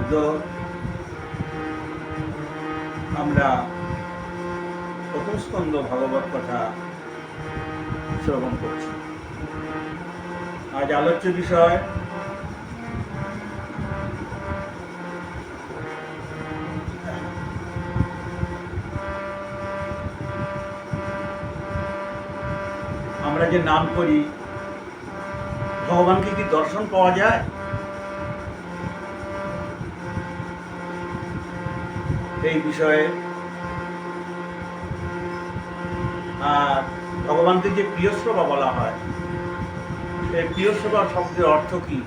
মধ্যে আমরা প্রথম স্কন্ধ ভাগবত কথা শ্রবণ করছি। আজ আলোচ্য বিষয় আমরা যে নাম করি, ভগবানকে কি দর্শন পাওয়া যায়? এই বিষয়ে আর ভগবানকে যে প্রিয়শ্রবা বলা হয়, এই প্রিয়শ্রবা শব্দের অর্থ কি?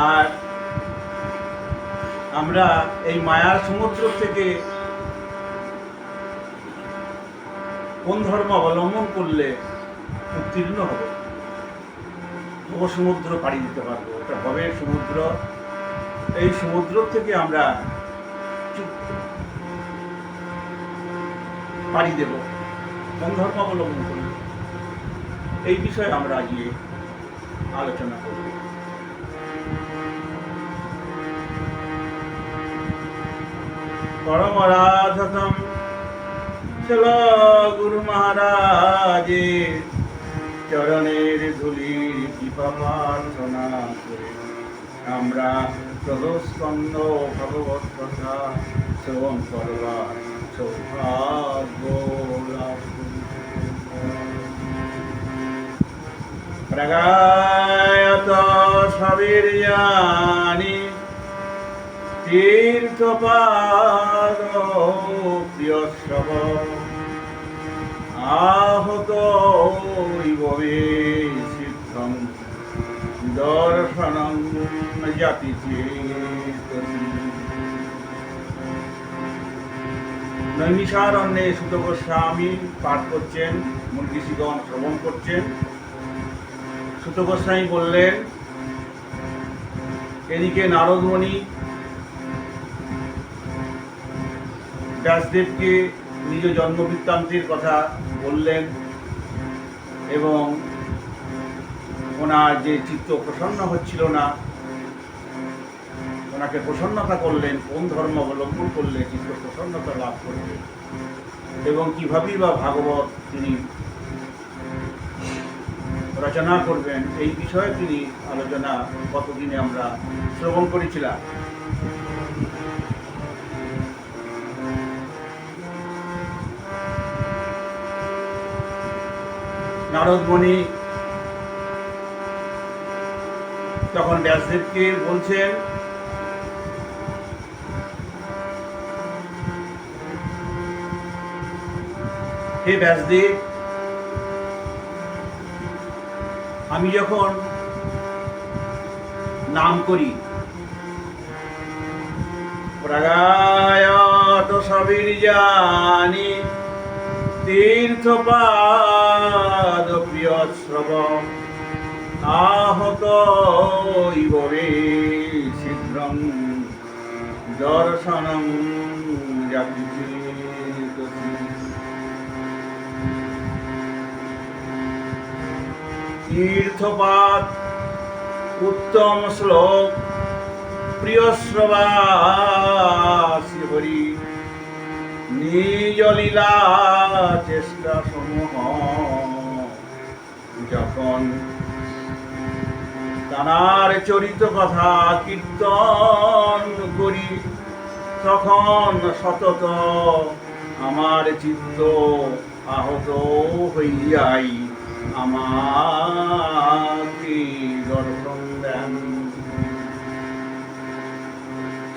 আর আমরা এই মায়ার সমুদ্র থেকে কোন ধর্ম অবলম্বন করলে উত্তীর্ণ হব? সমুদ্র পাড়ি দিতে পারবো। এটা ভবের সমুদ্র। এই সমুদ্র থেকে আমরা পাড়ি দেব কোন ধর্ম অবলম্বন করলে? এই বিষয়ে আমরা আজকে আলোচনা করব। পরমরাধতম চল গুরু মহারাজের চরণের ধুলির কৃপা প্রার্থনা করে আমরা প্রদস্কন্ধ ভগবত কথা শ্রবণ করবার সৌভাগ্য লাভ করি। প্রগায়ত সবীর্যানি তীর্থপাদ প্রিয়শ্রব আহত ইবে সিদ্ধং দর্শনং জাতি চেতসি। নৈমিষারণ্যে সুত গোস্বামী পাঠ করছেন, মুনিঋষিগণ শ্রবণ করছেন। সুত গোস্বামী বললেন, এদিকে নারদ মুনি ব্যাসদেবকে নিজ জন্মবৃত্তান্তের কথা বললেন এবং ওনার যে চিত্ত প্রসন্ন হচ্ছিল না, ওনাকে প্রসন্নতা করলেন কোন ধর্ম অবলম্বন করলে চিত্ত প্রসন্নতা লাভ করবে এবং কিভাবেই বা ভাগবত তিনি রচনা করবেন, এই বিষয়ে তিনি আলোচনা কতদিনে আমরা শ্রবণ করেছিলাম। নারদ মুনি তখন ব্যাসদেবকে বলছেন, হে ব্যাসদেব, আমি যখন নাম করি, প্রগায়ত সবীর্যানি তীর্থপাদ প্রিয়শ্রব আহত ইবে শীঘ্রং দর্শনং জাতি চেতসি। তীর্থপাদ উত্তম শ্লোক, প্রিয়শ্রবাসি হরি নিজ লীলা চেষ্টা সমূহ যখন তানার চরিত কথা কীর্তন করি, তখন সতত আমার চিত্ত আহত হইয়াই আমাকে দর্শন দেন।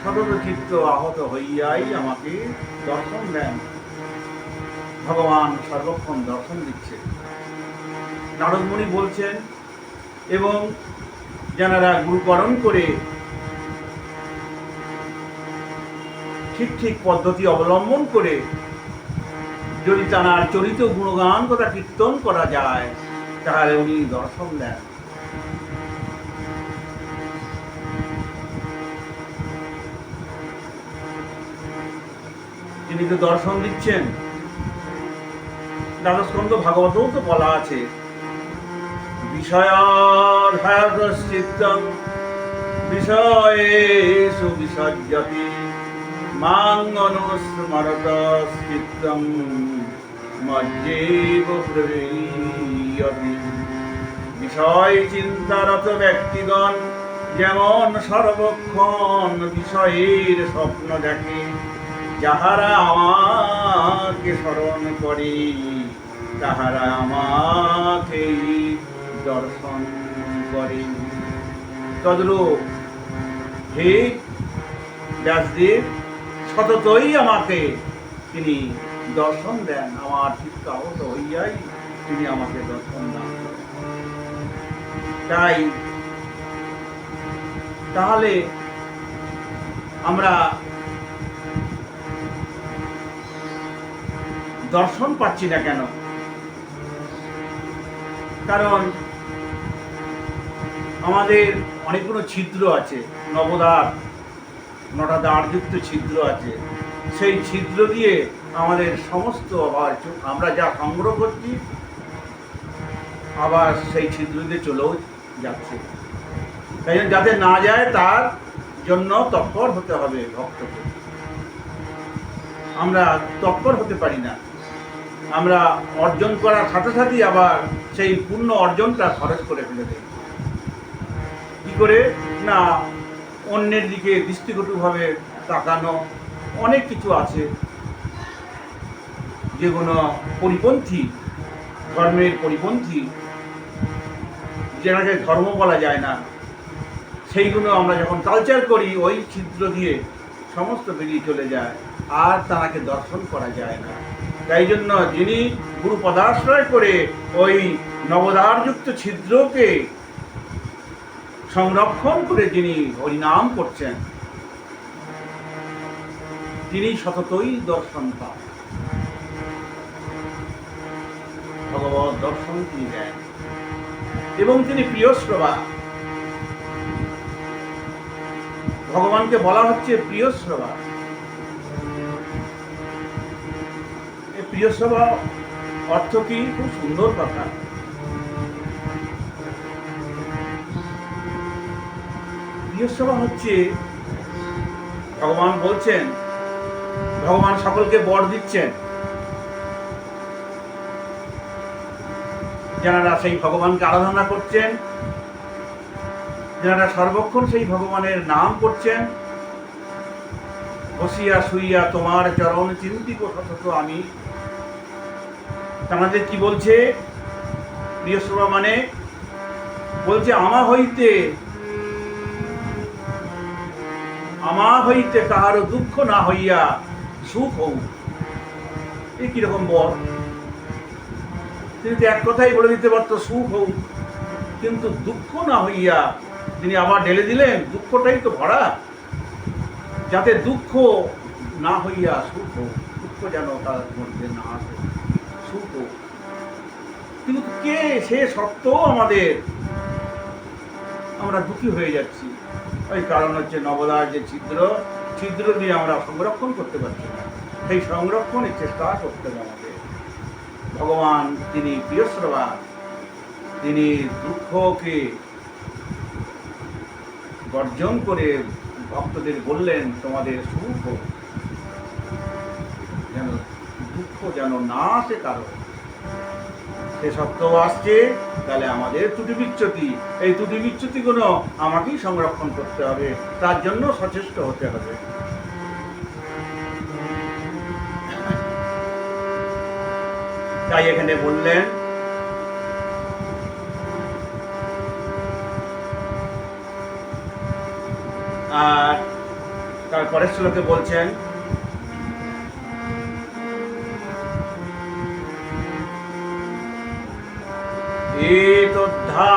সতত চিত্ত আহত হইয়াই আমাকে দর্শন দেন। ভগবান সর্বক্ষণ দর্শন দিচ্ছে, নারদ মুনি বলছেন। এবং যারা গুরুকরণ করে ঠিক ঠিক পদ্ধতি অবলম্বন করে যদি তাঁর চরিত গুণগান কথা কীর্তন করা যায়, তাহলে উনি দর্শন দেন। তিনি তো দর্শন দিচ্ছেন। দ্বাদশ স্কন্ধ ভাগবতেও তো বলা আছে, বিষয়াধ্যায়শ্চিত্তং বিষয়েষু বিসজ্জতি মাং অনুস্মরতশ্চিত্তং মজ্জেব প্রবীয়তি। বিষয় চিন্তারত ব্যক্তিগণ যেমন সর্বক্ষণ বিষয়ের স্বপ্ন দেখে, যাহারা আমাকে স্মরণ করে তাহারা আমাকেই দর্শন করে। তদ্রূপ হে ব্যাসদেব সততই আমাকে তিনি দর্শন দেন, আমার চিত্ত আহত হইয়াই তিনি আমাকে দর্শন দান করেন। তাই তাহলে আমরা দর্শন পাচ্ছি না কেন? কারণ আমাদের অনেকগুলো ছিদ্র আছে, নটা দ্বারযুক্ত ছিদ্র আছে। সেই ছিদ্র দিয়ে আমাদের সমস্ত আবার আমরা যা সংগ্রহ করছি আবার সেই ছিদ্র দিয়ে চলেও যাচ্ছে। তাই যাতে না যায় তার জন্য তৎপর হতে হবে ভক্তকে। আমরা তৎপর হতে পারি না, আমরা অর্জন করার সাথে সাথেই আবার সেই পূর্ণ অর্জনটা খরচ করে ফেলে দেয়। কি করে না, অন্যের দিকে দৃষ্টিকটুভাবে তাকানো, অনেক কিছু আছে যেগুলো পরিপন্থী, ধর্মের পরিপন্থী, যেটাকে ধর্ম বলা যায় না, সেইগুলো আমরা যখন কালচার করি ওই ছিদ্র দিয়ে সমস্ত বেরিয়ে চলে যায়, আর তাকে দর্শন করা যায় না। তাই জন্য যিনি গুরু পদাশ্রয় করে ওই নবদ্বারযুক্ত ছিদ্রকে সংরক্ষণ করে যিনি হরিনাম করছেন, তিনি সততই দর্শন পান, ভগবৎ দর্শন তিনি দেন। এবং তিনি প্রিয় শ্রবা, ভগবানকে বলা হচ্ছে প্রিয় শ্রবা। এই প্রিয় শ্রবা অর্থ কি? খুব সুন্দর কথা। প্রিয় শ্রবা হচ্ছে, ভগবান বলছেন, ভগবান সকলকে বর দিচ্ছেন, যারা সেই ভগবানকে আরাধনা করছেন, যারা সর্বক্ষণ সেই ভগবানের নাম করছেন, বসিয়া শুইয়া তোমার চরণ চিন্তিব সতত আমি। তাদের কি বলছে? প্রিয় শ্রোতা মানে বলছে আমা হইতে কাহারও দুঃখ না হইয়া সুখ হোক। এই কিরকম বর? তিনি তো এক কথাই বলে দিতে পারত সুখ হোক, কিন্তু দুঃখ না হইয়া তিনি আবার ঢেলে দিলেন, দুঃখটাই তো ভরা, যাতে দুঃখ না হইয়া সুখ হোক, দুঃখ যেন তার মধ্যে না আসে, সুখ হোক। কিন্তু কে সে সত্ত্বেও আমরা দুঃখী হয়ে যাচ্ছি। ওই কারণ হচ্ছে নবদ্বার যে ছিদ্র দিয়ে আমরা সংরক্ষণ করতে পারছি না। সেই সংরক্ষণের চেষ্টা করতে হবে আমাদের। ভগবান তিনি প্রিয় শ্রবা, তিনি দুঃখকে বর্জন করে ভক্তদের বললেন তোমাদের সুখ হোক, যেন দুঃখ যেন না আসে কারো। সে সত্ত্বেও আসছে, তাহলে আমাদের ত্রুটি বিচ্যুতি, এই ত্রুটি বিচ্যুতিগুলো আমাকেই সংরক্ষণ করতে হবে, তার জন্য সচেষ্ট হতে হবে। তাই এখানে বললেন আর তারপরের শ্লোকে বলছেন এতদ্ধা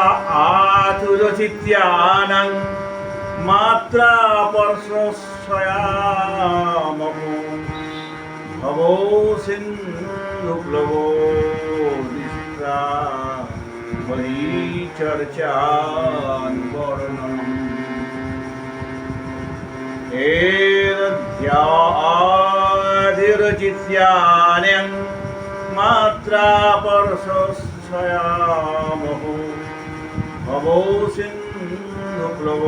আতুরচিত্যানাং মাত্রা পরশস্বয়ামহো ভবো সিন্ধুপ্লবো দিষ্টা পরিচর্চান বর্ণনম এতদ্ধ্যাধিরচিত্যানাং মাত্রা পরশস্বয়ামহো ভব সিন্ধু প্লব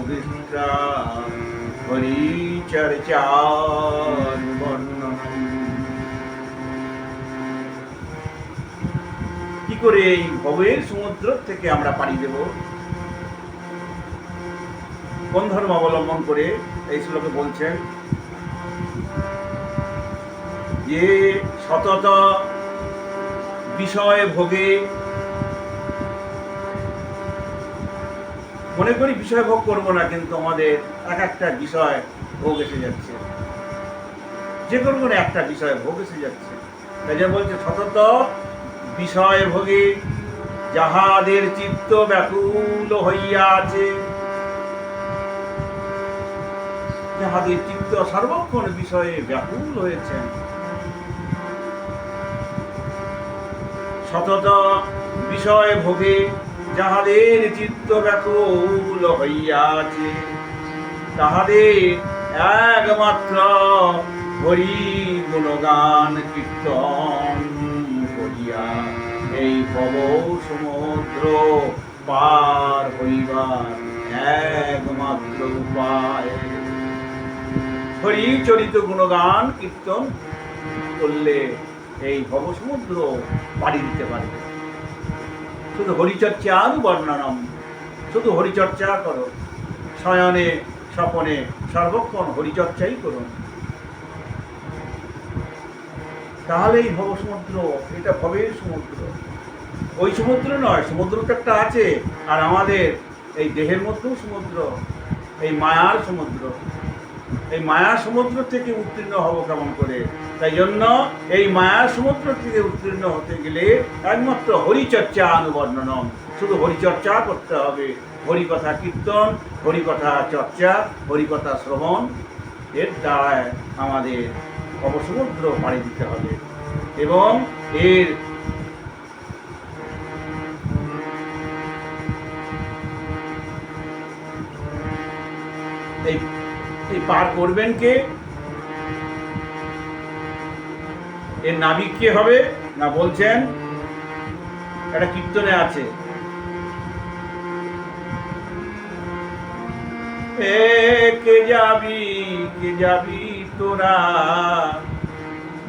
দৃষ্টা হরিচর্চার বর্ণন। কি করে এই ভবের সমুদ্র থেকে আমরা পাড়ি দেব? কোন ধর্ম অবলম্বন করে? এই শ্লোকে বলছেন যে সতত বিষয় ভোগে, মনে করি বিষয় ভোগ করবো না, কিন্তু আমাদের এক একটা বিষয় ভোগ এসে যাচ্ছে, যে কোনো একটা বিষয় ভোগ এসে যাচ্ছে। তাই যে বলছে সতত বিষয় ভোগে যাহাদের চিত্ত ব্যাকুল হইয়া আছে, যাহাদের চিত্ত সর্বক্ষণ বিষয়ে ব্যাকুল হয়েছেন। সতত বিষয় ভোগে যাহাদের চিত্ত ব্যাকুল হইয়াছে, তাহাদের একমাত্র হরি গুণগান কীর্তন করিয়া এই ভব সমুদ্র পার হইবার একমাত্র উপায়। হরি চরিত গুণগান কীর্তন করলে এই ভব সমুদ্র পাড়ি দিতে পারবে। শুধু হরিচর্চার বর্ণনম, শুধু হরিচর্চা করো, শয়নে স্বপনে সর্বক্ষণ হরিচর্চাই করুন, তাহলেই ভব সমুদ্র, এটা ভবের সমুদ্র। ওই সমুদ্র নয়, সমুদ্র তো একটা আছে, আর আমাদের এই দেহের মধ্যেও সমুদ্র, এই মায়ার সমুদ্র। এই মায়ার সমুদ্র থেকে উত্তীর্ণ হব কেমন করে? তাই জন্য এই মায়ার সমুদ্র থেকে উত্তীর্ণ হতে গেলে একমাত্র হরিচর্চা অনুবর্ণনম, শুধু হরিচর্চা করতে হবে। হরিকথা কীর্তন, হরিকথা চর্চা, হরিকথা শ্রবণ, এর দ্বারায় আমাদের ভবসমুদ্র পাড়ি দিতে হবে। এবং এর এই পার করবেন কে? এর নাবিক কে হবে না? বলছেন একটা কীর্তনে আছে, কে যাবি তোরা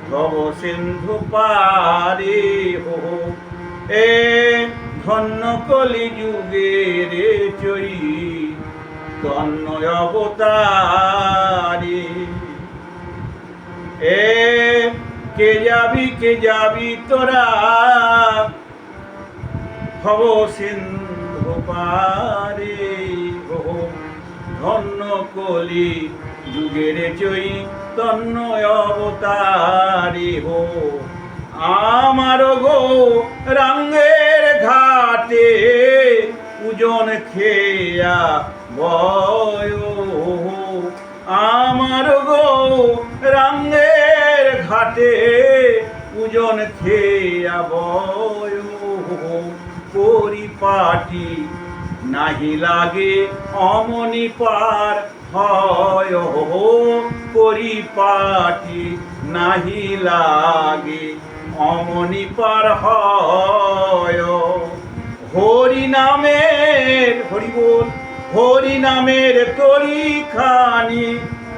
ভব সিন্ধু পারে হো, এ ধন্য কলি যুগে রে চই ধন্য অবতারে। এ কে যাবি তোরা ভব সিন্ধু পারে হো, ধন্য কলি যুগের চই তন্ন অবতারি হো। আমার গো রাঙ্গের ঘাটে পূজন খেয়া বয়, আমার গো রাঙ্গের ঘাটে পূজন খেয়া বয়, পরিপাটি নাহি লাগে অমনি পার হয়, পরিপাটি নাহি লাগে অমনি পার হয়। হরি নামের, হরি বল, হরি নামের তরি খানি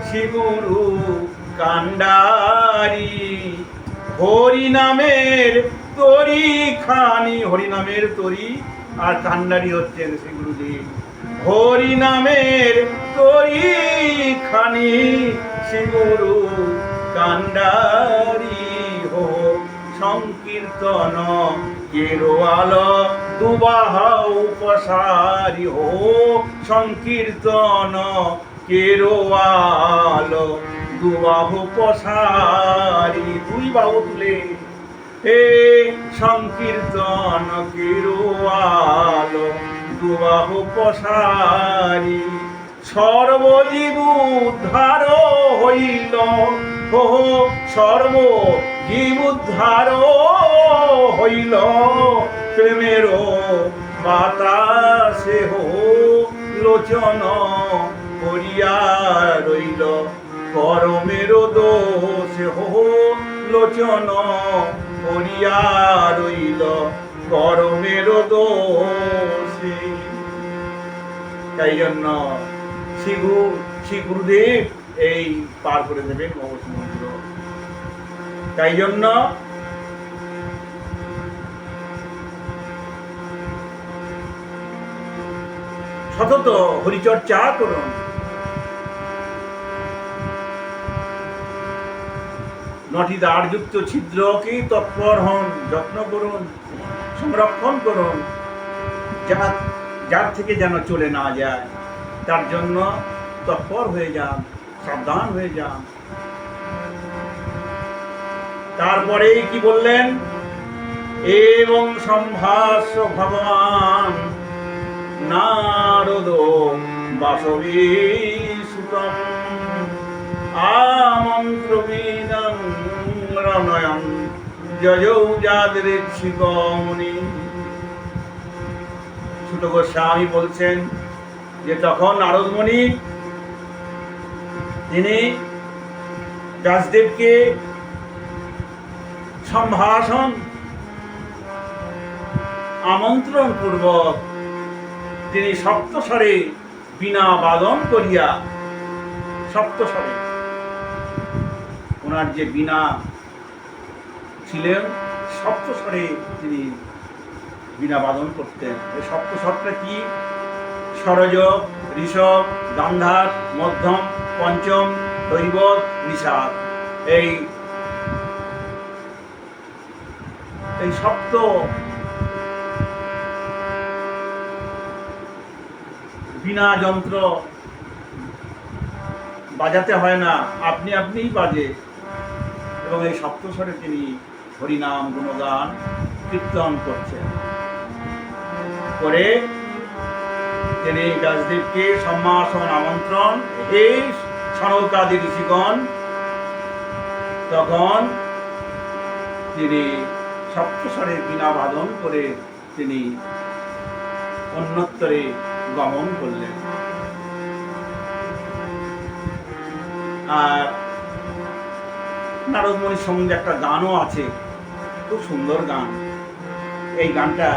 শ্রীগুরু কান্ডারি। হরি নামের তরি খানি, হরি নামের তরি আর কান্ডারি হচ্ছেন শ্রী গুরুদেব। হরি নামের তরি খানি শ্রী গুরু কান্ডারি হো। সংকীর্তন কেরোয়াল দুবাহা উপসারি হো, সংকীর্তন কেরোয়াল দুবাহু পসারি, দুই বাহু তুলে হে সংকীর্তন কেরোয়াল দুবাহু পসারি। সর্বজীব উদ্ধার হইল হো, সর্বজীব উদ্ধার হইল প্রেমের বাতাসে হো, লোচন করিয়া রইল করমের দোষে হো, লোচন করিয়া রইল করমের দোষ। আছে। তাই জন্য শ্রী গুরুদেব এই পার করে দেবেন ভবসমুদ্র। তাই জন্য সতত হরিচর্চা করুন। নটি দ্বারযুক্ত ছিদ্রকে তৎপর হন, যত্ন করুন, সংরক্ষণ করুন, যার থেকে যেন চলে না যায়, তার জন্য তৎপর হয়ে যান, সাবধান হয়ে যান। তারপরে কি বললেন? এবং সম্ভাষ্য ভগবান নারদ বাসবী সুতম আমন্ত্রবিদং রণয়ন যজৌ যাদৃচ্ছিকমুনি। সুত গোস্বামী বলছেন যে তখন নারদমণি তিনি ব্যাসদেবকে সম্ভাষণ আমন্ত্রণ পূর্বক তিনি সপ্তস্বরে বীণা বাদন করিয়া, সপ্তস্বরে ওনার যে বীণা ছিলেন সপ্তস্বরে তিনি বীণা বাদন করতেন। এই সপ্তস্বরটা কি? সরজ, ঋষভ, গান্ধার, মধ্যম, পঞ্চম, দৈবত, নিষাদ। এই সপ্ত বীণা যন্ত্র বাজাতে হয় না, আপনি আপনিই বাজে। এবং এই সপ্তস্বরে তিনি হরিনাম গুণগান কীর্তন করছেন। করে তিনি ব্যাসদেবকে সম্ভাষণ আমন্ত্রণ, এই সনকাদি ঋষিগণ তখন তিনি সপ্তস্বরে বীণা বাদন করে তিনি অন্যত্তরে গমন করলেন। আর নারদমণির সঙ্গে একটা গানও আছে, খুব সুন্দর গান। এই গানটা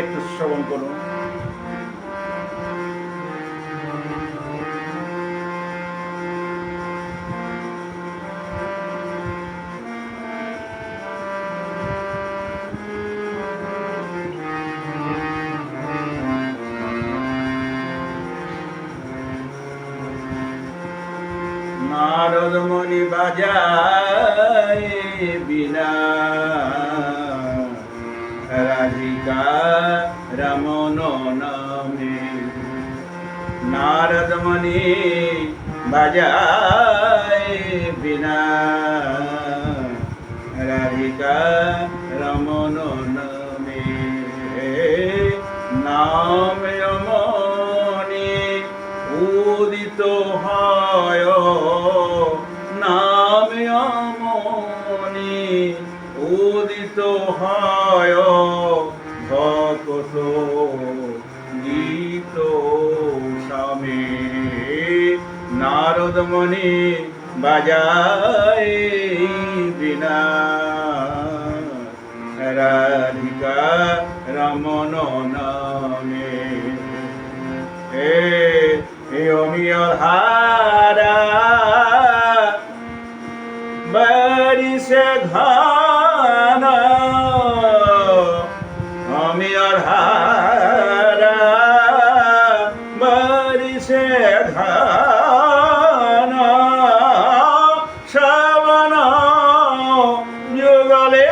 একটু শ্রবণ করুন। নারদমণি বাজায় বীণা রাধিকা রমন নামে। নারদমণি বাজায় বীণা রাধিকা রমন নামে। নামে মনি উদিত হয়, নামে মনি উদিত হয় ভকত গীত স্বামী। নারদমণি বাজায় বীণা রাধিকা রমন নামে। অমিয়ধারা বারিশে ঘন, অমিয়ধারা বারিশে ঘন, শ্রবণ যুগলে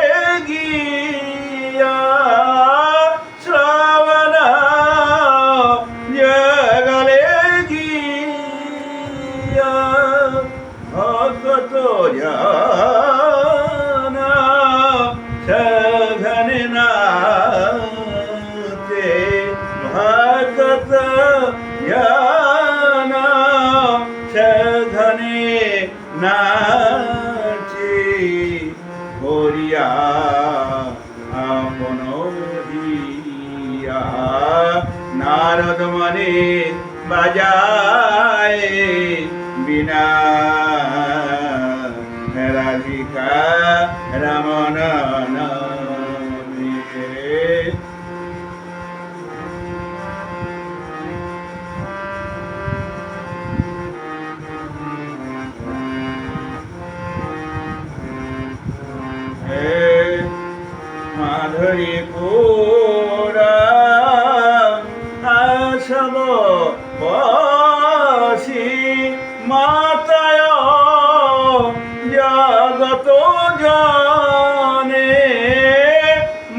গিয়া, শ্রবণ যুগলে গিয়া ভকত জন সঘনে নাচে। ভকত জন সঘনে নাচে করিয়া আপন দিয়া। নারদমণি বাজায় বীণা রাধিকা রমন নামে। মাধুরী পুরা আসব বসি মাতায় জগত জানে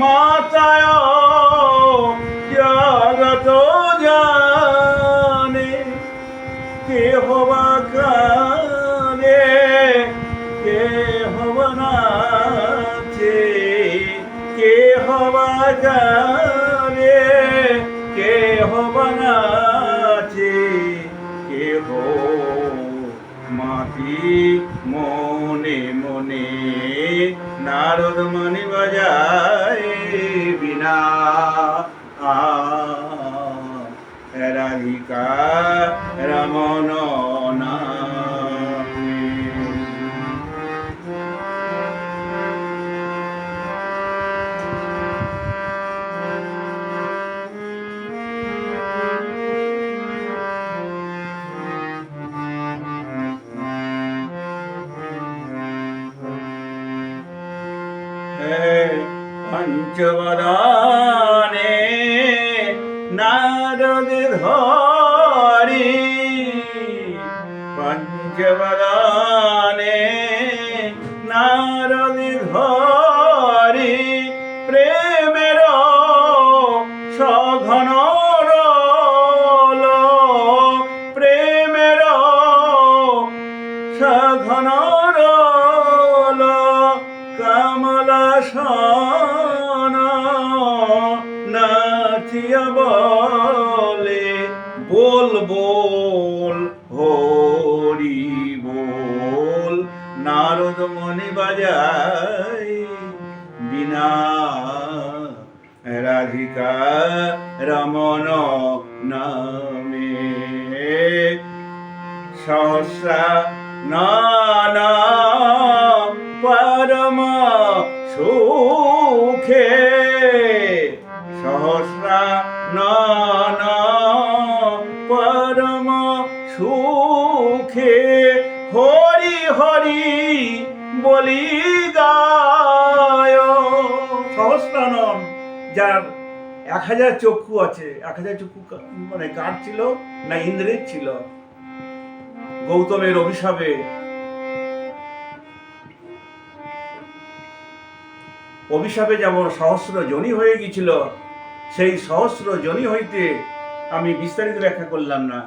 মাতায় জগত জানে কে হবা কালে কে হবা নাচে কে হবা কালে কে হবা নাচে কে হো মাটি মনে মনে নারদ মণি বাজায় বিনা রাধিকা রমন নামে। পঞ্চবদানে নারদ ধরি পঞ্চবদানে নারদ ধরি প্রেমের সঘন রল প্রেমের সঘন রল কমলা নাচিয়া বলে বল বল হরি বল নারদ মণি বাজায় বিনা রাধিকা রমন নামে। সহস্রা নানা পরম সুখে সহস্রা নানা পরম সুখে হরি হরি বলি গায়। সহস্রানন যার 1000 চক্ষু আছে, 1000 চক্ষু মানে কার ছিল না ইন্দ্রের ছিল। গৌতমের অভিশাপে যেমন সহস্র যোনি হয়ে গিয়েছিল, সেই সহস্র যোনি হইতে আমি বিস্তারিত ব্যাখ্যা করলাম না।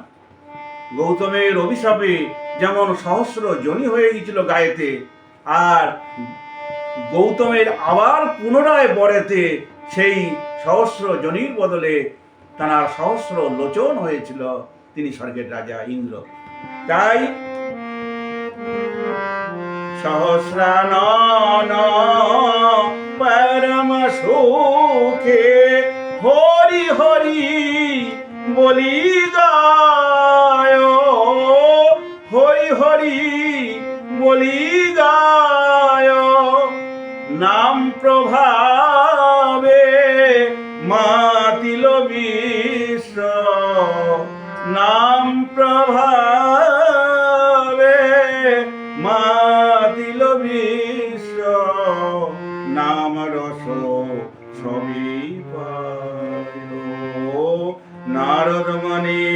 গৌতমের অভিশাপে যেমন সহস্র যোনি হয়ে গিয়েছিল গায়েতে, আর গৌতমের আবার পুনরায় বরেতে সেই সহস্র যোনির বদলে তার সহস্র লোচন হয়েছিল, তিনি স্বর্গের রাজা ইন্দ্র। তাই সহস্রানন পরম সুখে হরি হরি বলি গায় হরি হরি বলি গায়। নাম প্রভাবে মাতিল বিশ্ব নাম প্রভাবে মাতিল বিশ্ব নাম রস সবই পায়। নারদ মণি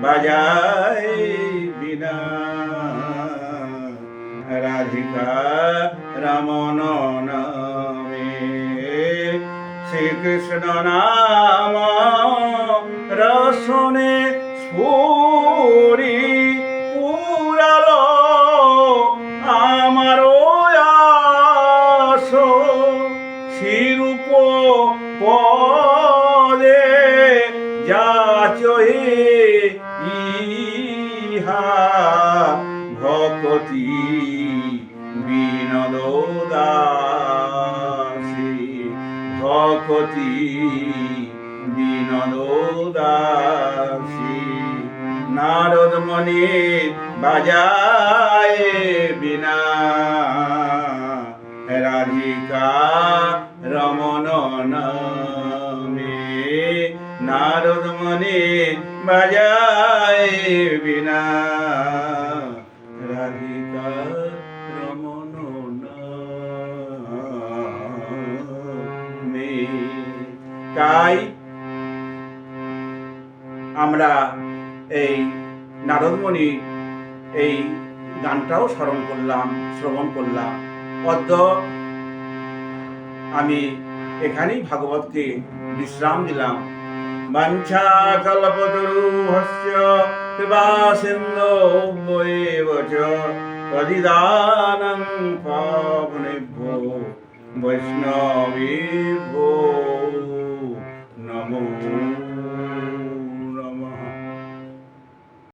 বাজায় বিনা রাধিকা রমন নামে। শ্রীকৃষ্ণ নাম রসনে স্ফুরি পুরালো আমার আশ শিরূপ পদে যাচহে ইহা ভকতি বিনোদ দাসী ভকতি বিনোদ দাসী। নারদ মণি বাজায় বিনা রাধিকা রমন নামে। নারদ মণি বাজায় বিনা রাধিকা রমন নামে। তাই আমরা এই নারদমণি এই গানটাও শ্রবণ করলাম। অদ্য আমি এখানেই ভাগবতকে বিশ্রাম দিলাম। বাঞ্ছা কল্পতরুভ্যশ্চ কৃপা সিন্ধুভ্যেব চ পতিতানাং পাবনেভ্যো বৈষ্ণবেভ্যো